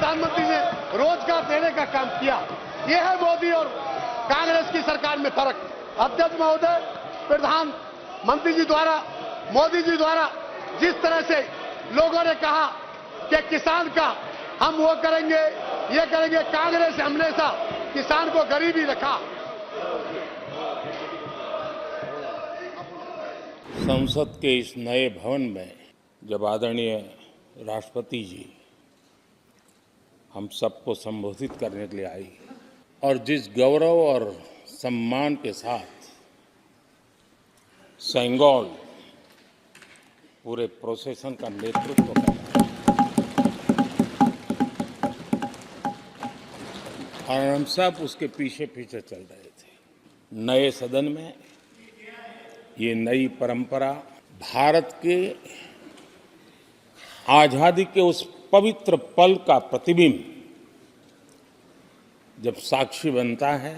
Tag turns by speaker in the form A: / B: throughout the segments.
A: प्रधानमंत्री ने रोजगार देने का काम किया। ये है मोदी और कांग्रेस की सरकार में फर्क। अध्यक्ष महोदय, प्रधानमंत्री जी द्वारा, मोदी जी द्वारा जिस तरह से लोगों ने कहा कि किसान का हम वो करेंगे, ये करेंगे, कांग्रेस हमेशा किसान को गरीबी रखा।
B: संसद के इस नए भवन में जब आदरणीय राष्ट्रपति जी हम सबको संबोधित करने के लिए आई और जिस गौरव और सम्मान के साथ सेंगोल पूरे प्रोसेशन का नेतृत्व कर रहा है और हम सब उसके पीछे पीछे चल रहे थे। नए सदन में ये नई परंपरा भारत के आजादी के उस पवित्र पल का प्रतिबिंब जब साक्षी बनता है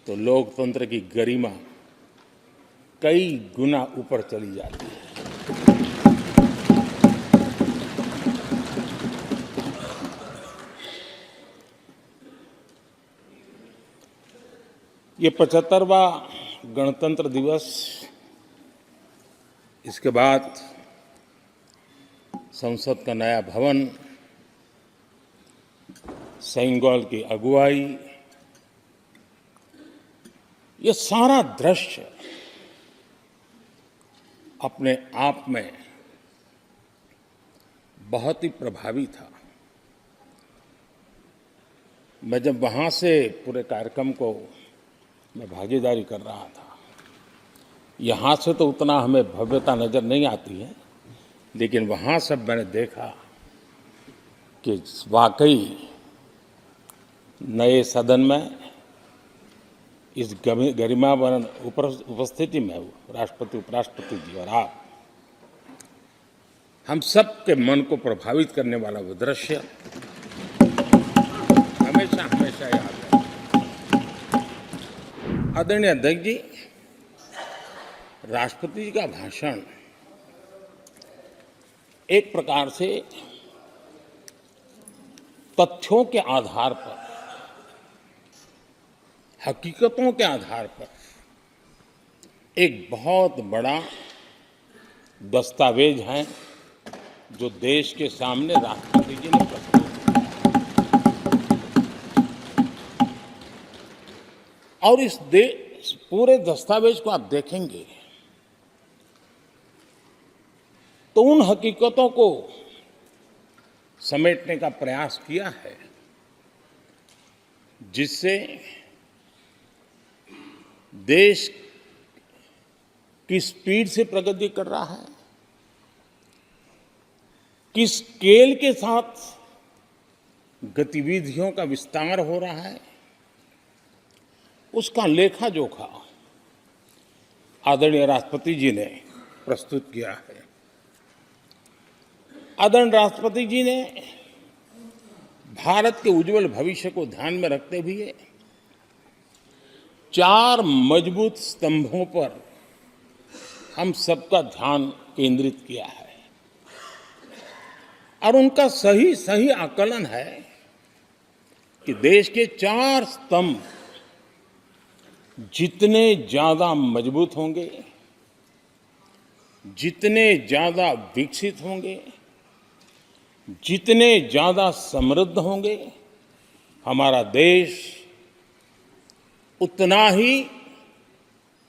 B: तो लोकतंत्र की गरिमा कई गुना ऊपर चली जाती है। ये 75वां गणतंत्र दिवस, इसके बाद संसद का नया भवन, सेंगोल की अगुवाई, ये सारा दृश्य अपने आप में बहुत ही प्रभावी था। मैं जब वहां से पूरे कार्यक्रम को मैं भागीदारी कर रहा था, यहाँ से तो उतना हमें भव्यता नजर नहीं आती है, लेकिन वहाँ सब मैंने देखा कि वाकई नए सदन में इस गरिमावान उपस्थिति में राष्ट्रपति, उपराष्ट्रपति जी और आप, हम सब के मन को प्रभावित करने वाला वो दृश्य हमेशा हमेशा याद है। आदरणीय अध्यक्ष जी, राष्ट्रपति जी का भाषण एक प्रकार से तथ्यों के आधार पर, हकीकतों के आधार पर एक बहुत बड़ा दस्तावेज है जो देश के सामने राष्ट्रपति जी ने प्रस्तुत किया। और इस पूरे दस्तावेज को आप देखेंगे तो उन हकीकतों को समेटने का प्रयास किया है जिससे देश किस स्पीड से प्रगति कर रहा है, किस स्केल के साथ गतिविधियों का विस्तार हो रहा है, उसका लेखा जोखा आदरणीय राष्ट्रपति जी ने प्रस्तुत किया है। आदरणीय राष्ट्रपति जी ने भारत के उज्जवल भविष्य को ध्यान में रखते हुए 4 मजबूत स्तंभों पर हम सबका ध्यान केंद्रित किया है और उनका सही आकलन है कि देश के 4 स्तंभ जितने ज्यादा मजबूत होंगे, जितने ज्यादा विकसित होंगे, जितने ज्यादा समृद्ध होंगे, हमारा देश उतना ही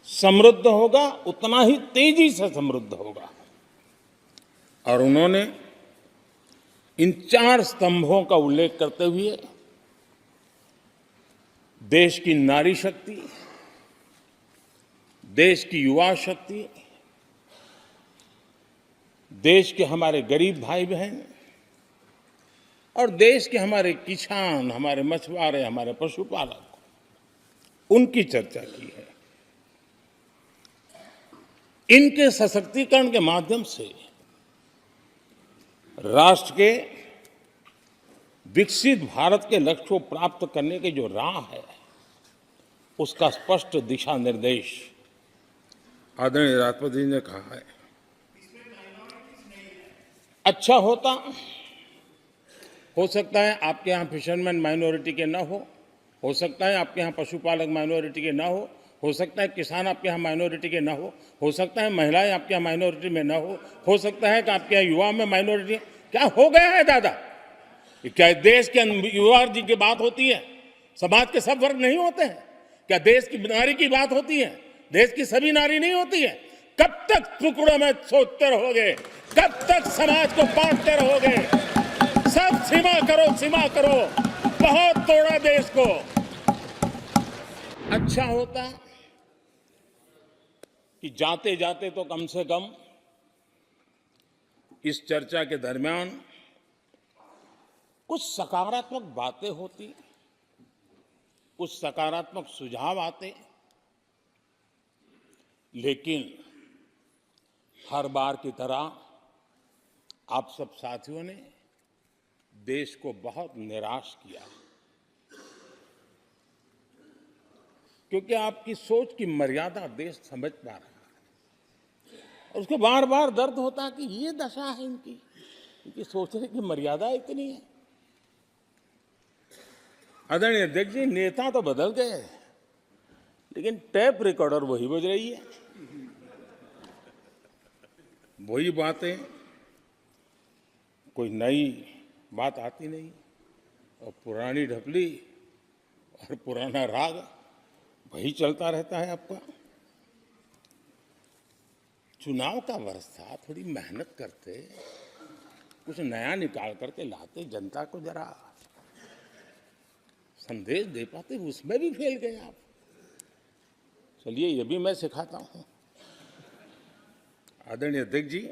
B: समृद्ध होगा, उतना ही तेजी से समृद्ध होगा। और उन्होंने इन 4 स्तंभों का उल्लेख करते हुए देश की नारी शक्ति, देश की युवा शक्ति, देश के हमारे गरीब भाई बहन और देश के हमारे किसान, हमारे मछुआरे, हमारे पशुपालक, उनकी चर्चा की है। इनके सशक्तिकरण के माध्यम से राष्ट्र के विकसित भारत के लक्ष्य को प्राप्त करने की जो राह है, उसका स्पष्ट दिशा निर्देश आदरणीय राष्ट्रपति जी ने कहा है। अच्छा होता हो सकता है आपके यहाँ फिशरमैन माइनॉरिटी के ना हो सकता है आपके यहाँ पशुपालक माइनॉरिटी के ना हो सकता है किसान आपके यहाँ माइनॉरिटी के ना हो सकता है महिलाएं आपके यहाँ माइनॉरिटी में ना हो सकता है कि आपके यहाँ युवा में माइनॉरिटी। क्या हो गया है दादा? क्या देश के युवा जी की बात होती है? समाज के सब वर्ग नहीं होते हैं? क्या देश की नारी की बात होती है? देश की सभी नारी नहीं होती है? कब तक टुकड़ों में सोचते रहोगे? कब तक समाज को बांटते रहोगे? सब सीमा करो। बहुत तोड़ा देश को। अच्छा होता कि जाते जाते तो कम से कम इस चर्चा के दरमियान कुछ सकारात्मक बातें होती, कुछ सकारात्मक सुझाव आते, लेकिन हर बार की तरह आप सब साथियों ने देश को बहुत निराश किया, क्योंकि आपकी सोच की मर्यादा देश समझ पा रहा है। और उसको बार बार दर्द होता है कि ये दशा है इनकी सोचने की मर्यादा इतनी है। आदरणीय अध्यक्ष जी, नेता तो बदल गए, लेकिन टेप रिकॉर्डर वही बज रही है, वही बातें, कोई नई बात आती नहीं, और पुरानी ढपली और पुराना राग वही चलता रहता है आपका। चुनाव का वर्ष था, थोड़ी मेहनत करते, कुछ नया निकाल करके लाते, जनता को जरा संदेश दे पाते, उसमें भी फेल गए आप। चलिए ये भी मैं सिखाता हूं। आदरणीय अध्यक्ष जी,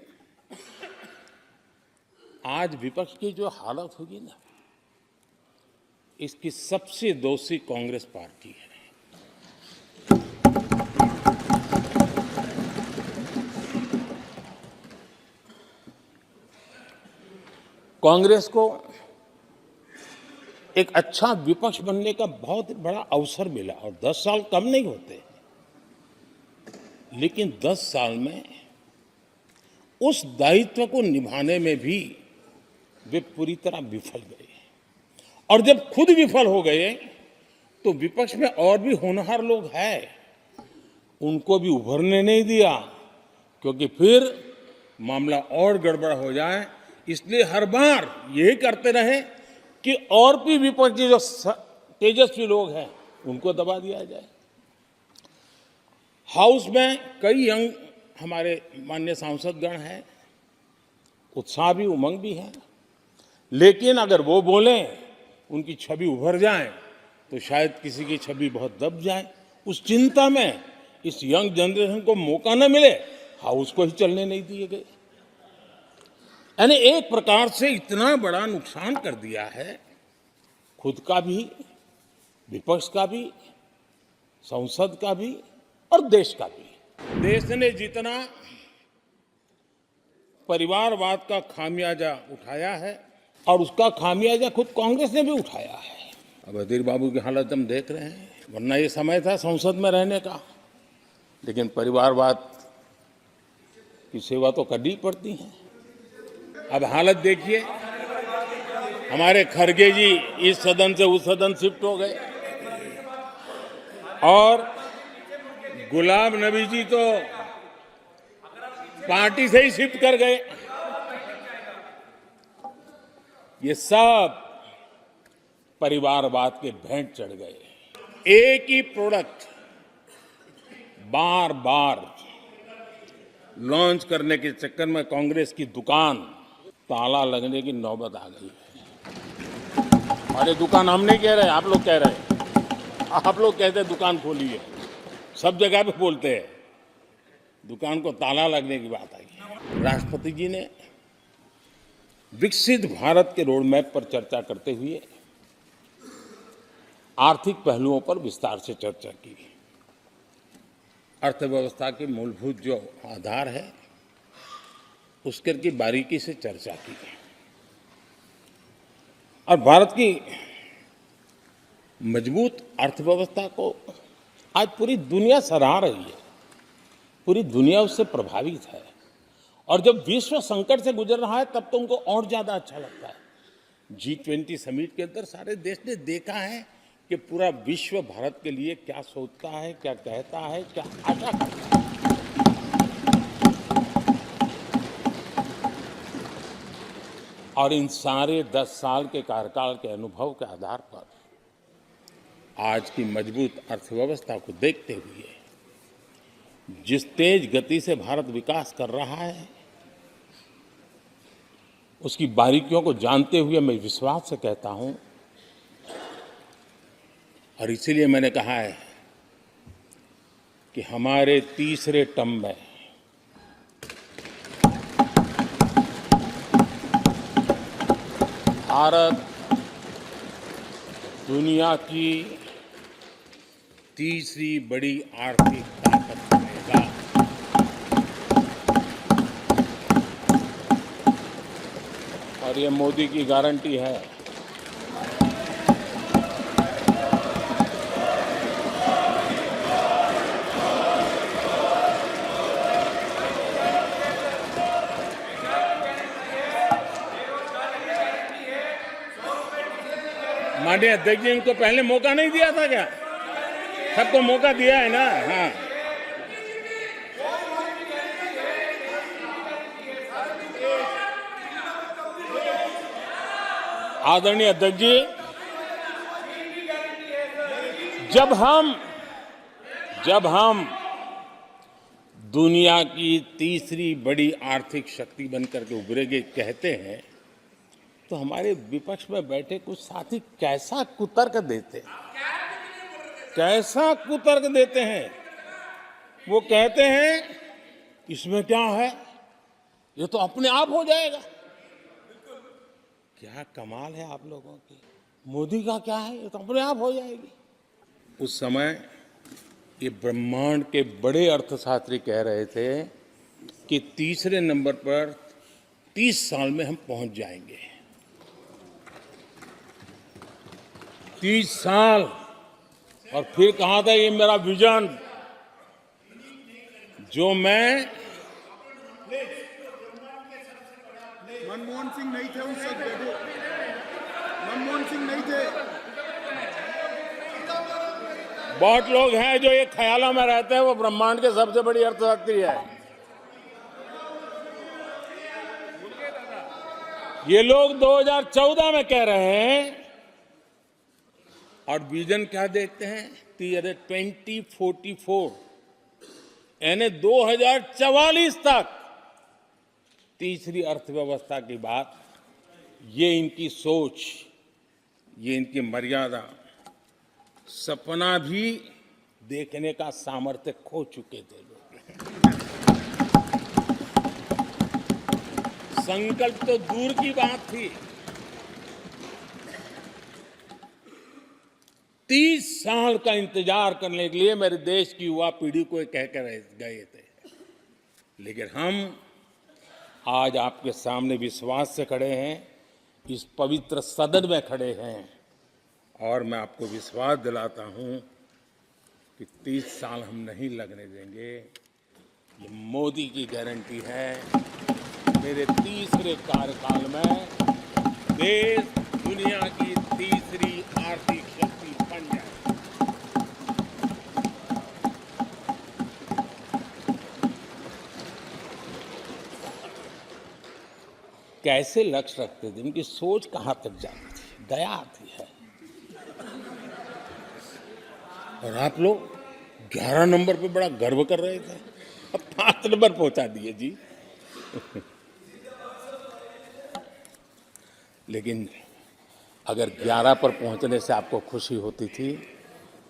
B: आज विपक्ष की जो हालत होगी ना, इसकी सबसे दोषी कांग्रेस पार्टी है। कांग्रेस को एक अच्छा विपक्ष बनने का बहुत बड़ा अवसर मिला, और 10 साल कम नहीं होते, लेकिन 10 साल में उस दायित्व को निभाने में भी वे पूरी तरह विफल गए। और जब खुद विफल हो गए तो विपक्ष में और भी होनहार लोग हैं, उनको भी उभरने नहीं दिया, क्योंकि फिर मामला और गड़बड़ हो जाए। इसलिए हर बार यही करते रहे कि और भी विपक्षी जो तेजस्वी लोग हैं उनको दबा दिया जाए। हाउस में कई यंग हमारे माननीय सांसदगण हैं, उत्साह भी उमंग भी है, लेकिन अगर वो बोलें, उनकी छवि उभर जाए, तो शायद किसी की छवि बहुत दब जाए। उस चिंता में इस यंग जनरेशन को मौका न मिले, हाउस को ही चलने नहीं दिए गए। यानी एक प्रकार से इतना बड़ा नुकसान कर दिया है, खुद का भी, विपक्ष का भी, संसद का भी और देश का भी। देश ने जितना परिवारवाद का खामियाजा उठाया है, और उसका खामियाजा खुद कांग्रेस ने भी उठाया है। अब अधीर बाबू की हालत हम देख रहे हैं, वरना ये समय था संसद में रहने का, लेकिन परिवारवाद की सेवा तो करनी पड़ती है। अब हालत देखिए, हमारे खरगे जी इस सदन से उस सदन शिफ्ट हो गए, और गुलाम नबी जी तो पार्टी से ही शिफ्ट कर गए। ये सब परिवारवाद के भेंट चढ़ गए। एक ही प्रोडक्ट बार बार लॉन्च करने के चक्कर में कांग्रेस की दुकान ताला लगने की नौबत आ गई है। और ये दुकान हम नहीं कह रहे, आप लोग कह रहे हैं। आप लोग कहते हैं दुकान खोली है, सब जगह पे बोलते हैं, दुकान को ताला लगने की बात आई। राष्ट्रपति जी ने विकसित भारत के रोड मैप पर चर्चा करते हुए आर्थिक पहलुओं पर विस्तार से चर्चा की। अर्थव्यवस्था के मूलभूत जो आधार है उसके की बारीकी से चर्चा की, और भारत की मजबूत अर्थव्यवस्था को आज पूरी दुनिया सराह रही है, पूरी दुनिया उससे प्रभावित है। और जब विश्व संकट से गुजर रहा है तब तो उनको और ज्यादा अच्छा लगता है G20 समिट के अंदर सारे देश ने देखा है कि पूरा विश्व भारत के लिए क्या सोचता है, क्या कहता है, क्या आशा करता है। और इन सारे 10 साल के कार्यकाल के अनुभव के आधार पर आज की मजबूत अर्थव्यवस्था को देखते हुए जिस तेज गति से भारत विकास कर रहा है, उसकी बारीकियों को जानते हुए मैं विश्वास से कहता हूं, और इसीलिए मैंने कहा है कि हमारे तीसरे टर्म में भारत दुनिया की तीसरी बड़ी आर्थिक ताकत बनेगा। और ये मोदी की गारंटी है। माननीय अध्यक्ष जी, इनको पहले मौका नहीं दिया था क्या? सबको मौका दिया है ना? हाँ, आदरणीय अध्यक्ष जी, जब हम दुनिया की तीसरी बड़ी आर्थिक शक्ति बनकर के उभरेंगे कहते हैं, तो हमारे विपक्ष में बैठे कुछ साथी कैसा कुतर्क देते हैं। वो कहते हैं इसमें क्या है, ये तो अपने आप हो जाएगा। क्या कमाल है आप लोगों की। मोदी का क्या है, ये तो अपने आप हो जाएगी। उस समय ये ब्रह्मांड के बड़े अर्थशास्त्री कह रहे थे कि तीसरे नंबर पर 30 साल में हम पहुंच जाएंगे। 30 साल। और फिर कहा था ये मेरा विजन, जो मैं
C: मनमोहन सिंह नहीं थे उस वक्त, मनमोहन सिंह नहीं थे।
B: बहुत लोग हैं जो ये ख्यालों में रहते हैं वो ब्रह्मांड के सबसे बड़ी अर्थशास्त्री है। ये लोग 2014 में कह रहे हैं और विजन क्या देखते हैं 2044, यानी 2044 तक तीसरी अर्थव्यवस्था की बात। ये इनकी सोच, ये इनकी मर्यादा, सपना भी देखने का सामर्थ्य खो चुके थे लोग। संकल्प तो दूर की बात थी। 30 साल का इंतजार करने के लिए मेरे देश की युवा पीढ़ी को कह कर गए थे, लेकिन हम आज आपके सामने विश्वास से खड़े हैं, इस पवित्र सदन में खड़े हैं, और मैं आपको विश्वास दिलाता हूं कि 30 साल हम नहीं लगने देंगे। ये मोदी की गारंटी है। मेरे तीसरे कार्यकाल में देश दुनिया की तीसरी आर्थिक शक्ति बन जाए। कैसे लक्ष्य रखते थे, उनकी सोच कहां तक जाती थी, दया आती है। और आप लोग 11 नंबर पे बड़ा गर्व कर रहे थे, अब 5 नंबर पहुंचा दिए जी। लेकिन अगर 11 पर पहुंचने से आपको खुशी होती थी,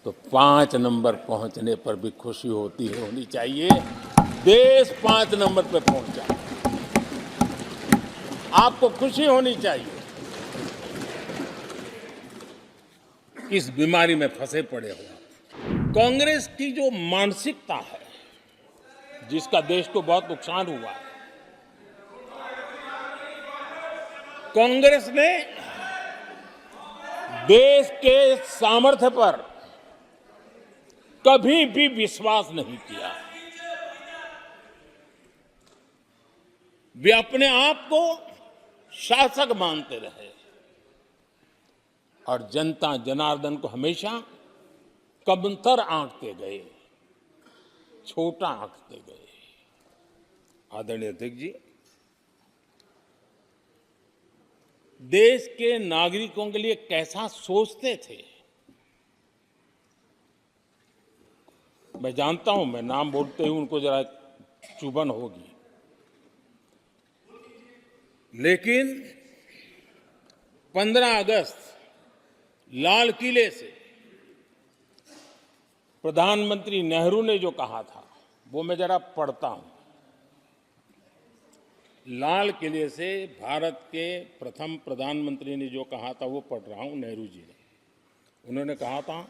B: तो 5 नंबर पहुंचने पर भी खुशी होनी चाहिए। देश 5 नंबर पे पहुंचा, आपको खुशी होनी चाहिए। इस बीमारी में फंसे पड़े हो। कांग्रेस की जो मानसिकता है, जिसका देश को बहुत नुकसान हुआ है, कांग्रेस ने देश के सामर्थ्य पर कभी भी विश्वास नहीं किया। वे अपने आप को शासक मानते रहे, और जनता जनार्दन को हमेशा कमतर आंकते गए, छोटा आंकते गए। आदरणीय अध्यक्ष जी, देश के नागरिकों के लिए कैसा सोचते थे, मैं जानता हूं, मैं नाम बोलते ही उनको जरा चुभन होगी, लेकिन 15 अगस्त लाल किले से प्रधानमंत्री नेहरू ने जो कहा था वो मैं जरा पढ़ता हूं। लाल किले से भारत के प्रथम प्रधानमंत्री ने जो कहा था वो पढ़ रहा हूं, नेहरू जी ने। उन्होंने कहा था,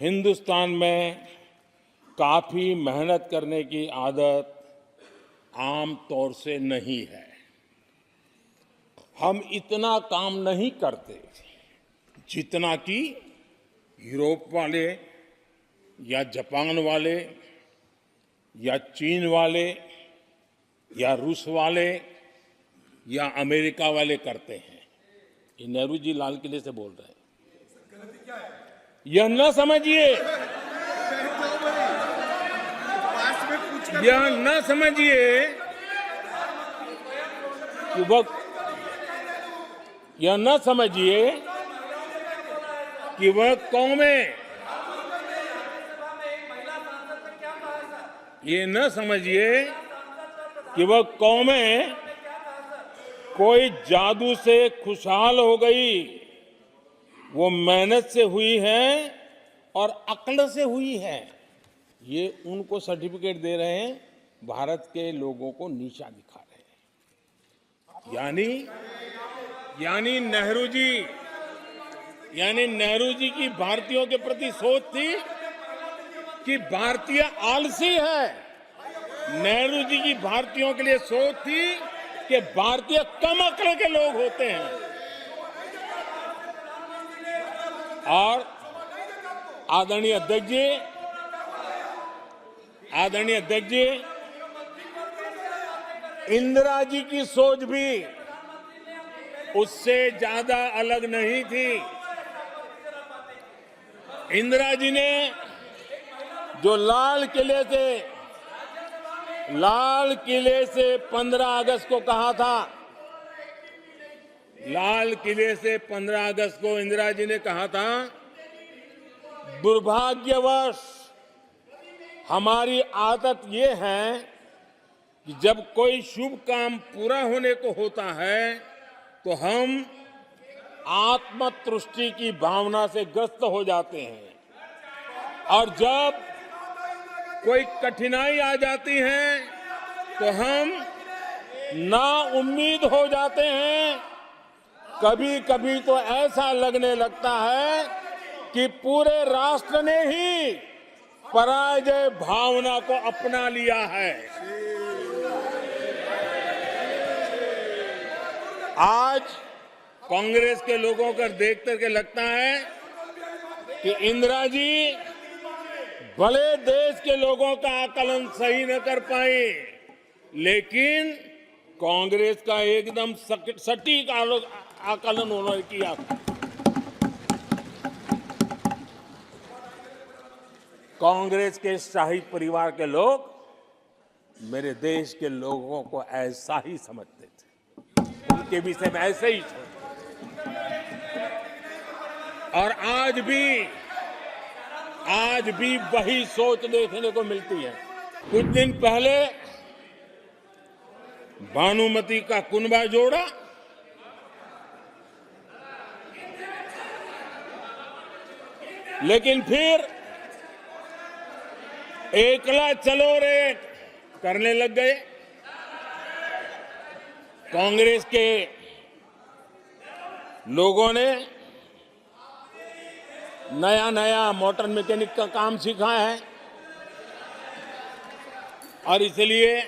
B: हिंदुस्तान में काफी मेहनत करने की आदत आम तौर से नहीं है। हम इतना काम नहीं करते जितना कि यूरोप वाले या जापान वाले या चीन वाले या रूस वाले या अमेरिका वाले करते हैं। ये नेहरू जी लाल किले से बोल रहे हैं। यह न समझिए, यह न समझिए कि वह, यह न समझिए कि वह कौमें, ये न समझिए कि वह कौमें कोई जादू से खुशहाल हो गई। वो मेहनत से हुई है और अक्ल से हुई है। ये उनको सर्टिफिकेट दे रहे हैं, भारत के लोगों को नीचा दिखा रहे हैं। यानी नेहरू जी की भारतीयों के प्रति सोच थी कि भारतीय आलसी है। नेहरू जी की भारतीयों के लिए सोच थी कि भारतीय कम अक्ल के लोग होते हैं। और आदरणीय अध्यक्ष जी, इंदिरा जी की सोच भी उससे ज्यादा अलग नहीं थी। इंदिरा जी ने जो लाल किले से 15 अगस्त को कहा था, लाल किले से 15 अगस्त को इंदिरा जी ने कहा था, दुर्भाग्यवश हमारी आदत ये है कि जब कोई शुभ काम पूरा होने को होता है तो हम आत्मतुष्टि की भावना से ग्रस्त हो जाते हैं, और जब कोई कठिनाई आ जाती है तो हम ना उम्मीद हो जाते हैं। कभी कभी तो ऐसा लगने लगता है कि पूरे राष्ट्र ने ही पराजय भावना को अपना लिया है। आज कांग्रेस के लोगों को देख करके लगता है कि इंदिरा जी भले देश के लोगों का आकलन सही न कर पाए, लेकिन कांग्रेस का एकदम सटीक आकलन उन्होंने किया। कांग्रेस के शाही परिवार के लोग मेरे देश के लोगों को ऐसा ही समझते थे, उनके विषय में ऐसे ही सोचते। और आज भी वही सोच देखने को मिलती है। कुछ दिन पहले भानुमति का कुनबा जोड़ा, लेकिन फिर एकला चलो रे करने लग गए। कांग्रेस के लोगों ने नया मोटर मैकेनिक का काम सीखा है, और इसलिए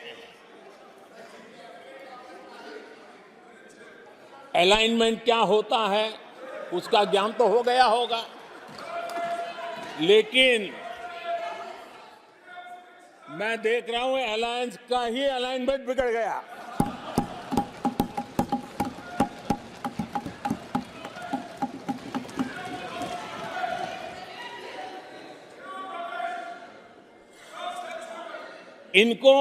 B: अलाइनमेंट क्या होता है उसका ज्ञान तो हो गया होगा, लेकिन मैं देख रहा हूं अलायंस का ही अलाइनमेंट बिगड़ गया। इनको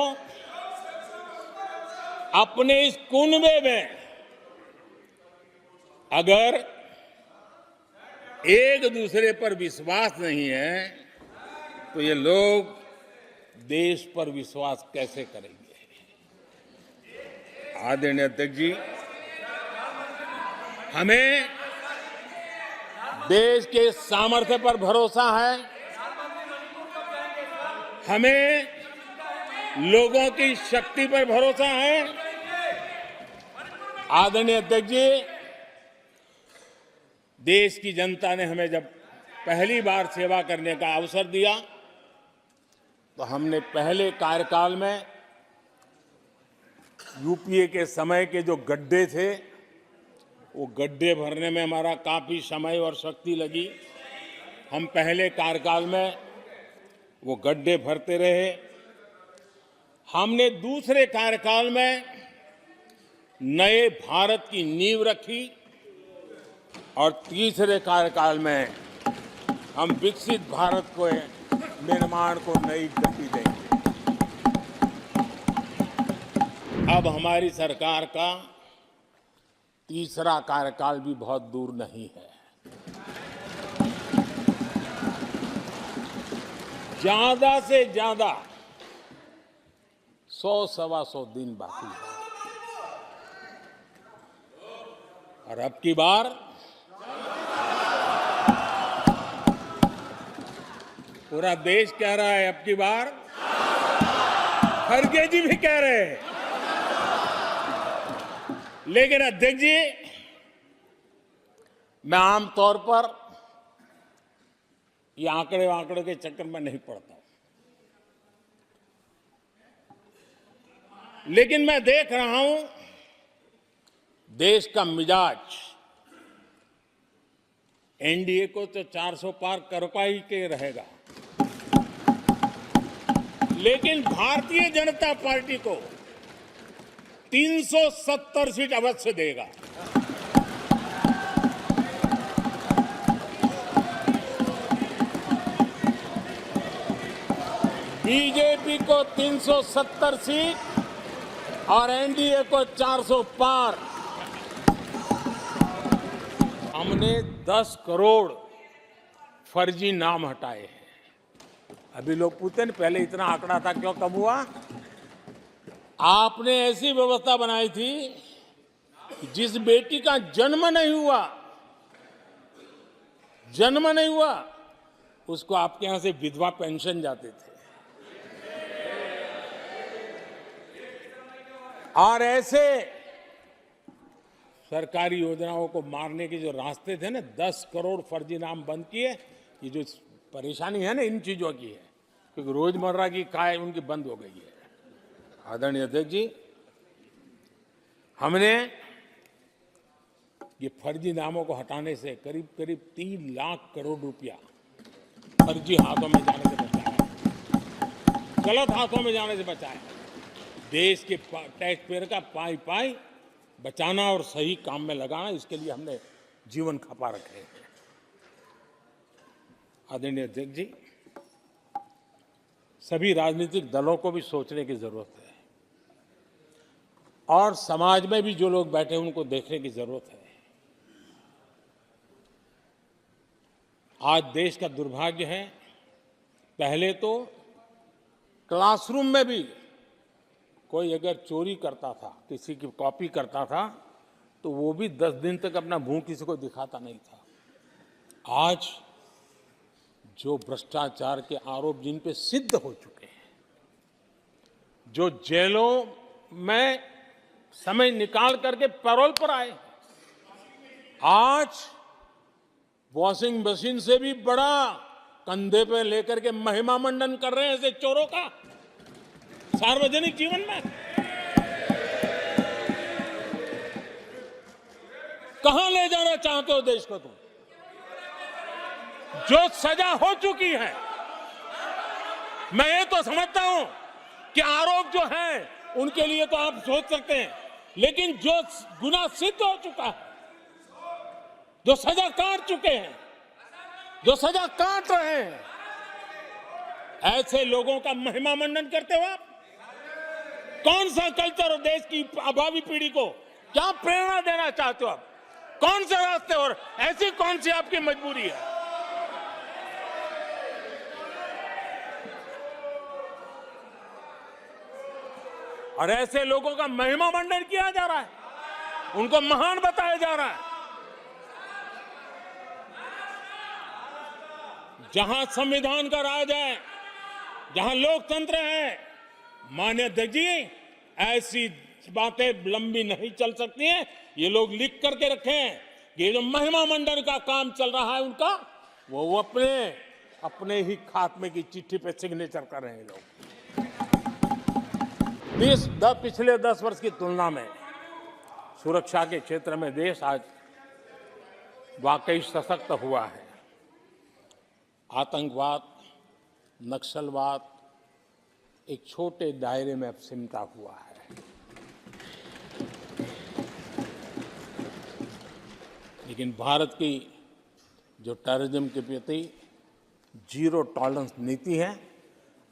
B: अपने इस कुनबे में अगर एक दूसरे पर विश्वास नहीं है तो ये लोग देश पर विश्वास कैसे करेंगे? आदरणीय अध्यक्ष जी, हमें देश के सामर्थ्य पर भरोसा है, हमें लोगों की शक्ति पर भरोसा है। आदरणीय अध्यक्ष जी, देश की जनता ने हमें जब पहली बार सेवा करने का अवसर दिया तो हमने पहले कार्यकाल में यूपीए के समय के जो गड्ढे थे वो गड्ढे भरने में हमारा काफी समय और शक्ति लगी। हम पहले कार्यकाल में वो गड्ढे भरते रहे। हमने दूसरे कार्यकाल में नए भारत की नींव रखी और तीसरे कार्यकाल में हम विकसित भारत को निर्माण को नई गति देंगे। अब हमारी सरकार का तीसरा कार्यकाल भी बहुत दूर नहीं है। ज्यादा से ज्यादा 100-125 दिन बाकी है और अब की बार पूरा देश कह रहा है, अब की बार खड़गे जी भी कह रहे हैं। लेकिन अध्यक्ष जी, मैं आमतौर पर ये आंकड़े के चक्कर में नहीं पड़ता, लेकिन मैं देख रहा हूं देश का मिजाज एनडीए को तो 400 पार कर पाई के रहेगा, लेकिन भारतीय जनता पार्टी को 370 सीट अवश्य देगा। बीजेपी को 370 सीट और एनडीए को 400 पार। हमने 10 करोड़ फर्जी नाम हटाए हैं। अभी लोग पूछते हैं पहले इतना आंकड़ा था, क्यों, कब हुआ? आपने ऐसी व्यवस्था बनाई थी जिस बेटी का जन्म नहीं हुआ उसको आपके यहां से विधवा पेंशन जाते थे। और ऐसे सरकारी योजनाओं को मारने के जो रास्ते थे ना, 10 करोड़ फर्जी नाम बंद किए। ये जो परेशानी है ना इन चीजों की है, क्योंकि रोजमर्रा की काय उनकी बंद हो गई है। आदरणीय अध्यक्ष जी, हमने ये फर्जी नामों को हटाने से करीब 3 लाख करोड़ रुपया फर्जी हाथों में जाने से बचाया, गलत हाथों में जाने से बचाया। देश के टैक्स पेयर का पाई बचाना और सही काम में लगाना, इसके लिए हमने जीवन खपा रखे हैं। आदरणीय अध्यक्ष जी, सभी राजनीतिक दलों को भी सोचने की जरूरत है और समाज में भी जो लोग बैठे हैं उनको देखने की जरूरत है। आज देश का दुर्भाग्य है, पहले तो क्लासरूम में भी कोई अगर चोरी करता था, किसी की कॉपी करता था, तो वो भी 10 दिन तक अपना मुंह किसी को दिखाता नहीं था। आज जो भ्रष्टाचार के आरोप जिन पे सिद्ध हो चुके हैं, जो जेलों में समय निकाल करके पैरोल पर आए, आज वॉशिंग मशीन से भी बड़ा कंधे पे लेकर के महिमा मंडन कर रहे हैं ऐसे चोरों का सार्वजनिक जीवन में। कहां ले जाना चाहते हो देश को तुम? जो सजा हो चुकी है, मैं ये तो समझता हूं कि आरोप जो है उनके लिए तो आप सोच सकते हैं, लेकिन जो गुनाह सिद्ध हो चुका है, जो सजा काट चुके हैं, जो सजा काट रहे हैं, ऐसे लोगों का महिमा मंडन करते हो आप। कौन सा कल्चर और देश की भावी पीढ़ी को क्या प्रेरणा देना चाहते हो आप? कौन से रास्ते और ऐसी कौन सी आपकी मजबूरी है? और ऐसे लोगों का महिमा मंडन किया जा रहा है, उनको महान बताया जा रहा है। जहां संविधान का राज है, जहां लोकतंत्र है, माननीय अध्यक्ष जी, ऐसी बातें लंबी नहीं चल सकती हैं। ये लोग लिख करके रखें कि ये जो महिमा मंडन का काम चल रहा है उनका, वो अपने ही खात्मे की चिट्ठी पे सिग्नेचर कर रहे हैं लोग। पिछले 10 वर्ष की तुलना में सुरक्षा के क्षेत्र में देश आज वाकई सशक्त हुआ है। आतंकवाद, नक्सलवाद एक छोटे दायरे में अब सिमटा हुआ है। लेकिन भारत की जो टेररिज्म के प्रति जीरो टॉलरेंस नीति है,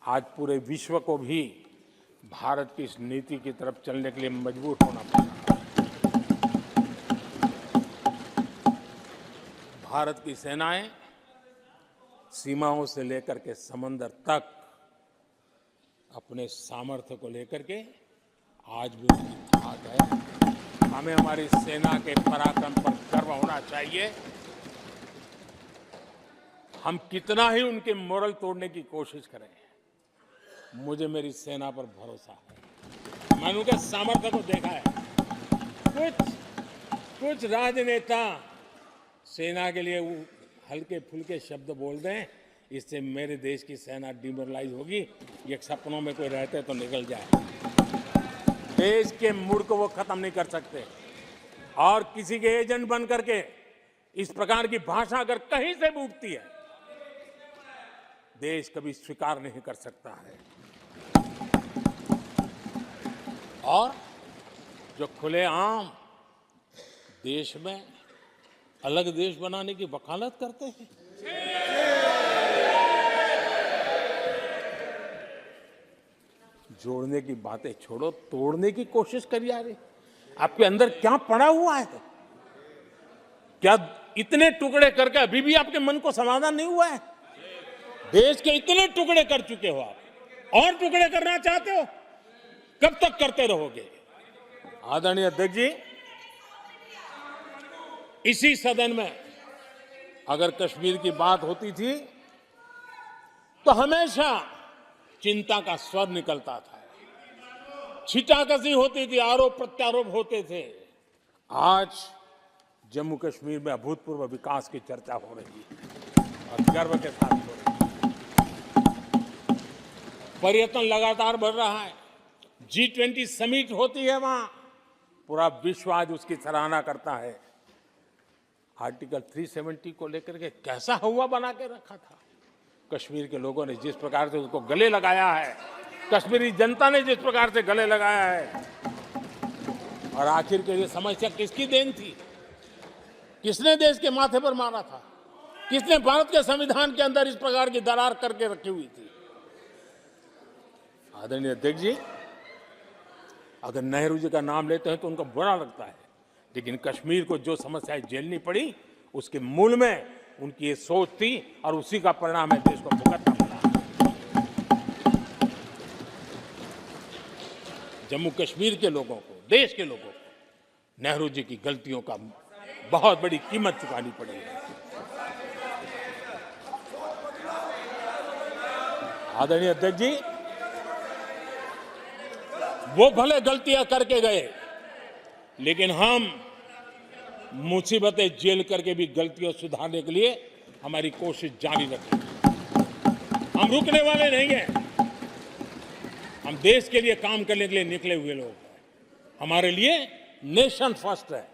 B: आज पूरे विश्व को भी भारत की इस नीति की तरफ चलने के लिए मजबूर होना पड़ा। भारत की सेनाएं सीमाओं से लेकर के समंदर तक अपने सामर्थ्य को लेकर के आज भी उनकी धाक है। हमें हमारी सेना के पराक्रम पर गर्व होना चाहिए। हम कितना ही उनके मोरल तोड़ने की कोशिश करें, मुझे मेरी सेना पर भरोसा है। मैंने उनके सामर्थ्य को देखा है। कुछ राजनेता सेना के लिए हल्के फुल्के शब्द बोल दें, इससे मेरे देश की सेना डिमोरलाइज होगी। ये सपनों में कोई रहते तो निकल जाए। देश के मूड को वो खत्म नहीं कर सकते। और किसी के एजेंट बन करके इस प्रकार की भाषा अगर कहीं से भी उठती है, देश कभी स्वीकार नहीं कर सकता है। और जो खुलेआम देश में अलग देश बनाने की वकालत करते हैं, जोड़ने की बातें छोड़ो, तोड़ने की कोशिश करिए। यार, आपके अंदर क्या पड़ा हुआ है? क्या इतने टुकड़े करके अभी भी आपके मन को समाधान नहीं हुआ है? देश के इतने टुकड़े कर चुके हो आप, और टुकड़े करना चाहते हो? कब तक करते रहोगे? आदरणीय अध्यक्ष जी, इसी सदन में अगर कश्मीर की बात होती थी तो हमेशा चिंता का स्वर निकलता था, छिटाकशी होती थी, आरोप प्रत्यारोप होते थे। आज जम्मू कश्मीर में अभूतपूर्व विकास की चर्चा हो रही है और गर्व के साथ हो रही है। पर्यटन लगातार बढ़ रहा है। G20 समिट होती है वहां, पूरा विश्व आज उसकी सराहना करता है। आर्टिकल 370 को लेकर के कैसा हुआ बना के रखा था। कश्मीर के लोगों ने जिस प्रकार से उसको गले लगाया है, कश्मीरी जनता ने जिस प्रकार से गले लगाया है, और आखिर के ये समस्या किसकी देन थी? किसने देश के माथे पर मारा था? किसने भारत के संविधान के अंदर इस प्रकार की दरार करके रखी हुई थी? आदरणीय अध्यक्ष जी, अगर नेहरू जी का नाम लेते हैं तो उनको बुरा लगता है, लेकिन कश्मीर को जो समस्याएं झेलनी पड़ी उसके मूल में उनकी ये सोच थी और उसी का परिणाम है देश को भुगतना पड़ा। जम्मू कश्मीर के लोगों को, देश के लोगों को नेहरू जी की गलतियों का बहुत बड़ी कीमत चुकानी पड़ी है। आदरणीय अध्यक्ष जी, वो भले गलतियां करके गए, लेकिन हम मुसीबतें झेल करके भी गलतियों सुधारने के लिए हमारी कोशिश जारी रखेंगे। हम रुकने वाले नहीं हैं। हम देश के लिए काम करने के लिए निकले हुए लोग हैं। हमारे लिए नेशन फर्स्ट है।